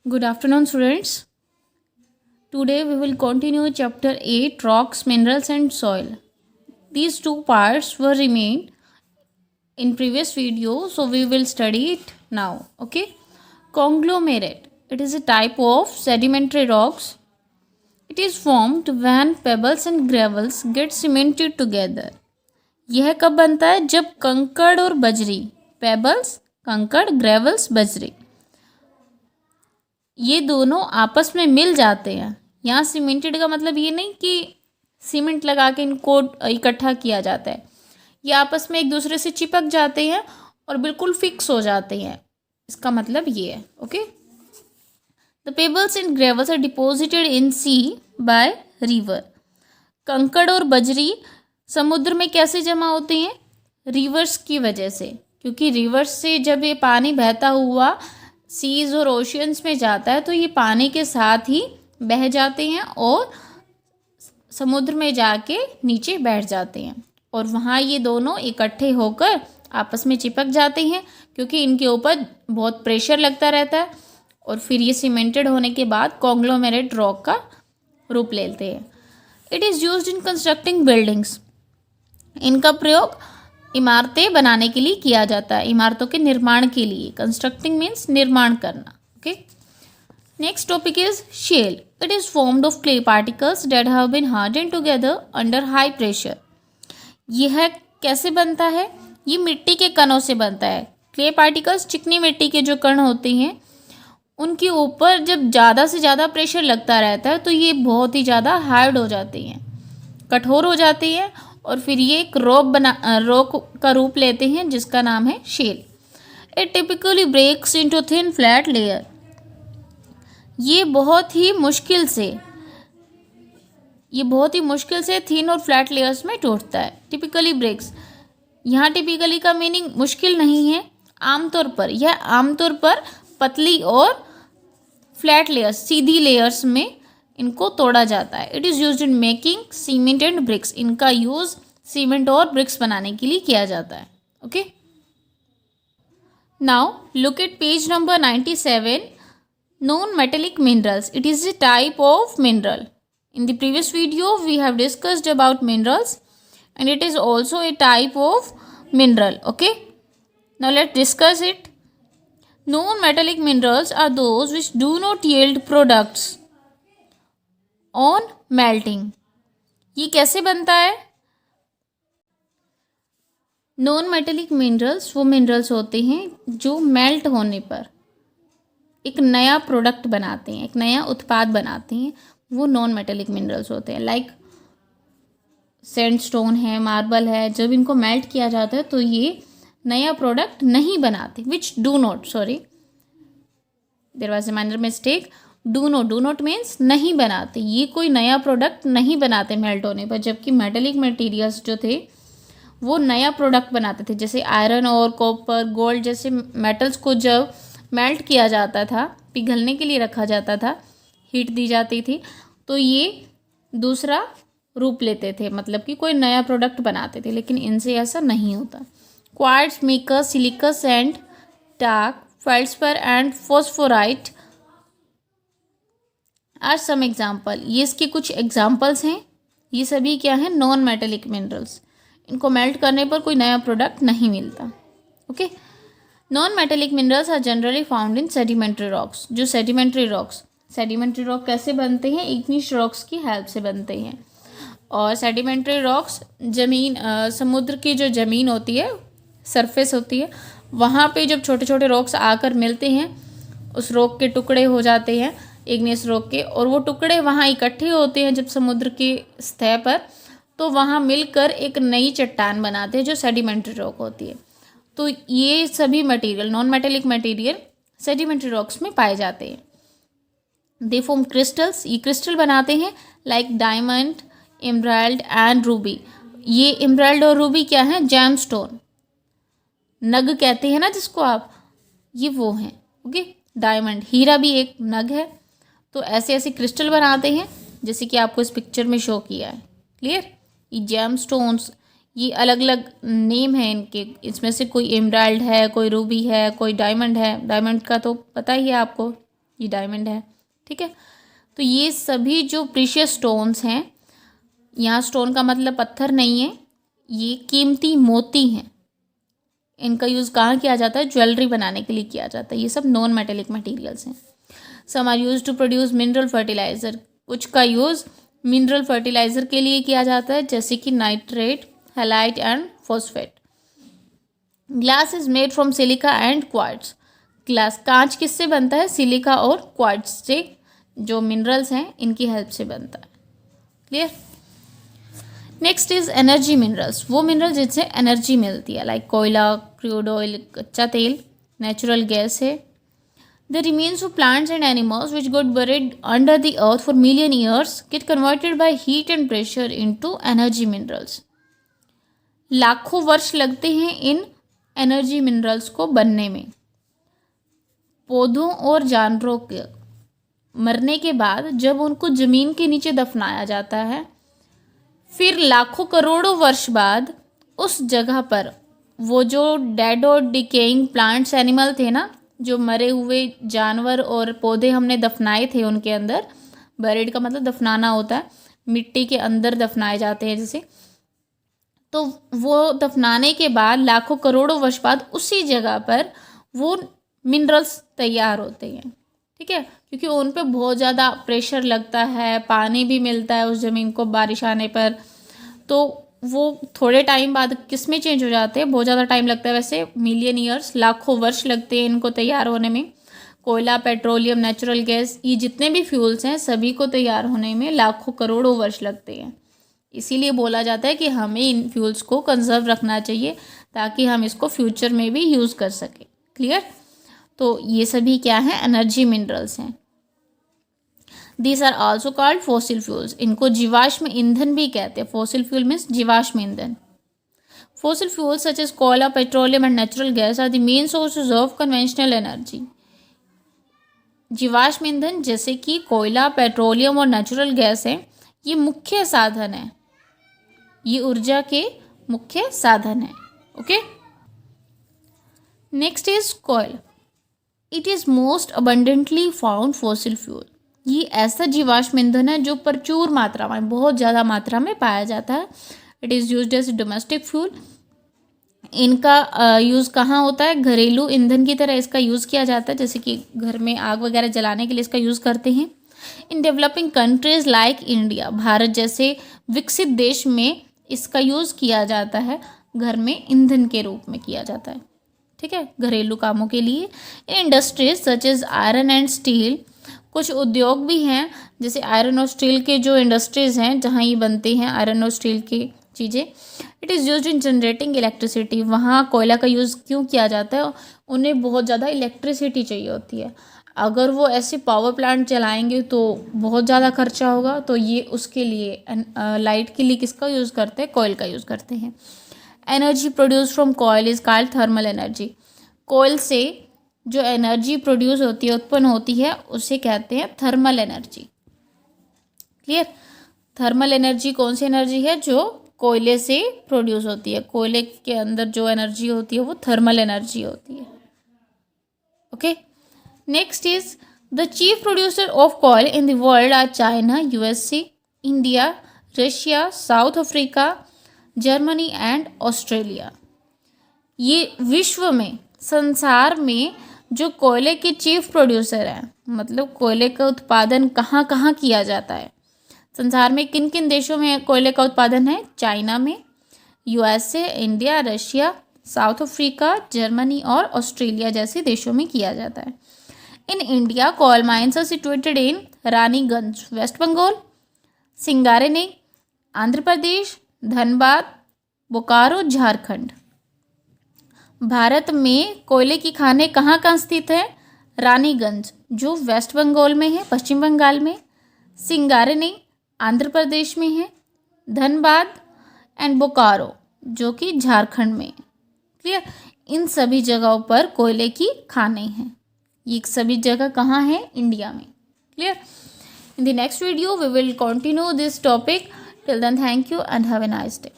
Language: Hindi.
Good afternoon, students. Today we will continue chapter 8 Rocks, Minerals and Soil. These two parts were remained in previous video, so we will study it now. Okay. Conglomerate. It is a type of sedimentary rocks. It is formed when pebbles and gravels get cemented together. यह कब बनता है? जब कंकड़ और बजरी, पेबल्स कंकड़, ग्रेवल्स बजरी, ये दोनों आपस में मिल जाते हैं. यहाँ सीमेंटेड का मतलब ये नहीं कि सीमेंट लगा के इनको इकट्ठा किया जाता है. ये आपस में एक दूसरे से चिपक जाते हैं और बिल्कुल फिक्स हो जाते हैं. इसका मतलब ये है. Okay. The pebbles and gravels are deposited in sea by river. कंकड़ और बजरी समुद्र में कैसे जमा होते हैं? रिवर्स की वजह से. क्योंकि रिवर्स से जब ये पानी बहता हुआ सीज और ओशियंस में जाता है तो ये पानी के साथ ही बह जाते हैं और समुद्र में जाके नीचे बैठ जाते हैं और वहाँ ये दोनों इकट्ठे होकर आपस में चिपक जाते हैं क्योंकि इनके ऊपर बहुत प्रेशर लगता रहता है और फिर ये सीमेंटेड होने के बाद कॉन्ग्लोमेरेट रॉक का रूप लेते हैं. It is used in constructing buildings. इनका प्रयोग इमारतें बनाने के लिए किया जाता है, इमारतों के निर्माण के लिए. कंस्ट्रक्टिंग मीन्स निर्माण करना. Okay. Next topic is shale. It is formed of clay particles that have been harden together under high pressure. यह कैसे बनता है? ये मिट्टी के कणों से बनता है. क्ले पार्टिकल्स चिकनी मिट्टी के जो कण होते हैं उनके ऊपर जब ज़्यादा से ज़्यादा प्रेशर लगता रहता है तो ये बहुत ही ज़्यादा हार्ड हो जाते हैं, कठोर हो जाते हैं और फिर ये एक रॉक का रूप लेते हैं जिसका नाम है shale. It typically breaks into thin flat layer. ये बहुत ही मुश्किल से थिन और फ्लैट लेयर्स में टूटता है. टिपिकली ब्रेक्स, यहाँ टिपिकली का मीनिंग मुश्किल नहीं है, आमतौर पर. यह आमतौर पर पतली और फ्लैट लेयर्स, सीधी लेयर्स में इनको तोड़ा जाता है. It is used in making cement and bricks. इनका यूज़ सीमेंट और ब्रिक्स बनाने के लिए किया जाता है. Okay. Now look at page number 97. Non metallic minerals. It is a type of mineral. In the previous video we have discussed about minerals and it is also a type of mineral. Okay. Now let's discuss it. Non-metallic minerals are those which do not yield products on melting. ये कैसे बनता है? नॉन मेटेलिक मिनरल्स वो मिनरल्स होते हैं जो मेल्ट होने पर एक नया प्रोडक्ट बनाते हैं, एक नया उत्पाद बनाते हैं. वो नॉन मेटेलिक मिनरल्स होते हैं. लाइक सैंडस्टोन है, मार्बल है. जब इनको मेल्ट किया जाता है तो ये नया प्रोडक्ट नहीं बनाते. Which do not, sorry there was a minor mistake. Do not means नहीं बनाते. ये कोई नया प्रोडक्ट नहीं बनाते मेल्ट होने पर. जबकि मेटेलिक मटेरियल्स जो थे वो नया प्रोडक्ट बनाते थे. जैसे आयरन और कॉपर, गोल्ड जैसे मेटल्स को जब मेल्ट किया जाता था, पिघलने के लिए रखा जाता था, हीट दी जाती थी, तो ये दूसरा रूप लेते थे, मतलब कि कोई नया प्रोडक्ट बनाते थे. लेकिन इनसे ऐसा नहीं होता. Quartz, micas, silicas and talc, feldspar and phosphorite are some example. ये इसके कुछ एग्जाम्पल्स हैं. ये सभी क्या हैं? Non metallic minerals. इनको मेल्ट करने पर कोई नया प्रोडक्ट नहीं मिलता. Okay. Non metallic minerals are generally found in sedimentary rocks. जो सेडिमेंट्री रॉक कैसे बनते हैं? इग्निश रॉक्स की हेल्प से बनते हैं. और सेडिमेंट्री रॉक्स समुद्र की जो ज़मीन होती है, सरफेस होती है, वहाँ पे जब छोटे छोटे रॉक्स आकर मिलते हैं, उस रॉक के टुकड़े हो जाते हैं इग्नियस रॉक के, और वो टुकड़े वहाँ इकट्ठे होते हैं जब समुद्र की सतह पर, तो वहाँ मिलकर एक नई चट्टान बनाते हैं जो सेडिमेंट्री रॉक होती है. तो ये सभी material, non metallic material, sedimentary rocks में पाए जाते हैं. They form crystals. ये क्रिस्टल बनाते हैं like diamond, emerald and Ruby. ये एमराल्ड और रूबी क्या है? जैमस्टोन, नग कहते हैं ना जिसको आप, ये वो हैं. ओके. डायमंड, हीरा भी एक नग है. तो ऐसे ऐसे क्रिस्टल बनाते हैं जैसे कि आपको इस पिक्चर में शो किया है. क्लियर? ये जैमस्टोन्स, ये अलग अलग नेम है इनके. इसमें से कोई एमराल्ड है, कोई रूबी है, कोई डायमंड है. डायमंड का तो पता ही है आपको, ये डायमंड है, ठीक है। तो ये सभी जो प्रीशियस स्टोन्स हैं, यहाँ स्टोन का मतलब पत्थर नहीं है, ये कीमती मोती हैं। इनका यूज़ कहाँ किया जाता है? ज्वेलरी बनाने के लिए किया जाता है। ये सब नॉन मेटेलिक मटेरियल्स हैं। Some are use to produce mineral fertiliser, कुछ का यूज़ मिनरल फर्टिलाइज़र के लिए किया जाता है, जैसे कि nitrate, highlight and phosphate. Glass is made from silica and quartz, glass कांच किससे बनता है? सिलिका और क्वार्ट्ज से, जो मिनरल्स हैं इनकी हेल्प से बनता है। Clear. Next is energy minerals, वो मिनरल जिनसे एनर्जी मिलती है, लाइक कोयला, क्रूड ऑयल, कच्चा तेल, नेचुरल गैस है। The remains of plants and animals which got buried under the earth for million years get converted by heat and pressure into energy minerals. लाखों वर्ष लगते हैं इन एनर्जी मिनरल्स को बनने में। पौधों और जानवरों के मरने के बाद जब उनको ज़मीन के नीचे दफनाया जाता है, फिर लाखों करोड़ों वर्ष बाद उस जगह पर वो जो डेड और डिकेइंग प्लांट्स, एनिमल थे ना, जो मरे हुए जानवर और पौधे हमने दफनाए थे, उनके अंदर, बरीड का मतलब दफनाना होता है, मिट्टी के अंदर दफनाए जाते हैं जैसे, तो वो दफनाने के बाद लाखों करोड़ों वर्ष बाद उसी जगह पर वो मिनरल्स तैयार होते हैं, ठीक है। क्योंकि उन पे बहुत ज़्यादा प्रेशर लगता है, पानी भी मिलता है उस ज़मीन को बारिश आने पर, तो वो थोड़े टाइम बाद किस में चेंज हो जाते हैं? बहुत ज़्यादा टाइम लगता है, वैसे मिलियन ईयर्स, लाखों वर्ष लगते हैं इनको तैयार होने में। कोयला, पेट्रोलियम, नेचुरल गैस, ये जितने भी फ्यूल्स हैं सभी को तैयार होने में लाखों करोड़ों वर्ष लगते हैं। इसीलिए बोला जाता है कि हमें इन फ्यूल्स को कंजर्व रखना चाहिए ताकि हम इसको फ्यूचर में भी यूज़ कर सकें। क्लियर। तो ये सभी क्या हैं? एनर्जी मिनरल्स हैं। These are also called fossil fuels. इनको जीवाश्म ईंधन भी कहते हैं। Fossil fuel means जीवाश्म ईंधन। Fossil fuels such as coal, petroleum and natural gas are the main sources of conventional energy. जीवाश्म ईंधन जैसे कि कोयला, पेट्रोलियम और नेचुरल गैस है, ये मुख्य साधन है, ये ऊर्जा के मुख्य साधन है। Okay. Next is coal. It is most abundantly found fossil fuel. ये ऐसा जीवाश्म ईंधन है जो प्रचुर मात्रा में, बहुत ज़्यादा मात्रा में पाया जाता है। It is used as domestic fuel. इनका यूज़ कहाँ होता है? घरेलू ईंधन की तरह इसका यूज़ किया जाता है, जैसे कि घर में आग वगैरह जलाने के लिए इसका यूज़ करते हैं। In developing countries like India, Bharat जैसे विकसित देश में इसका यूज़ किया जाता है, घर में ईंधन के रूप में किया जाता है, ठीक है, घरेलू कामों के लिए। Industries such as iron and steel, कुछ उद्योग भी हैं जैसे आयरन और स्टील के जो इंडस्ट्रीज़ हैं जहाँ ये बनते हैं आयरन और स्टील की चीज़ें। It is used in generating electricity. वहाँ कोयला का यूज़ क्यों किया जाता है? उन्हें बहुत ज़्यादा इलेक्ट्रिसिटी चाहिए होती है। अगर वो ऐसे पावर प्लांट चलाएंगे तो बहुत ज़्यादा खर्चा होगा, तो ये उसके लिए लाइट के लिए किसका यूज़ करते हैं? कोयल का यूज़ करते हैं। Energy produce from coal is called thermal energy. कोयल से जो एनर्जी प्रोड्यूस होती है, उत्पन्न होती है, उसे कहते हैं thermal energy. Clear. Thermal energy कौन सी एनर्जी है? जो कोयले से प्रोड्यूस होती है। कोयले के अंदर जो एनर्जी होती है वो थर्मल एनर्जी होती है। Okay. Next is the chief producer of coal in the world are China, USA, India, Russia, South Africa, Germany and Australia. ये विश्व में, संसार में जो कोयले के चीफ प्रोड्यूसर हैं, मतलब कोयले का उत्पादन कहाँ कहाँ किया जाता है, संसार में किन किन देशों में कोयले का उत्पादन है? चाइना में, USA, India, Russia, South Africa, Germany और ऑस्ट्रेलिया जैसे देशों में किया जाता है। In India coal mines are situated in Raniganj, West Bengal, Singareni, Andhra Pradesh, Dhanbad, Bokaro, Jharkhand. भारत में कोयले की खानें कहाँ कहाँ स्थित है? रानीगंज जो वेस्ट बंगाल में है, पश्चिम बंगाल में, सिंगारेनी आंध्र प्रदेश में है, धनबाद एंड बोकारो जो कि झारखंड में है। क्लियर। इन सभी जगहों पर कोयले की खानें हैं। ये सभी जगह कहाँ हैं? इंडिया में। Clear. In the next video we will continue this topic. Till then thank you and have a nice day.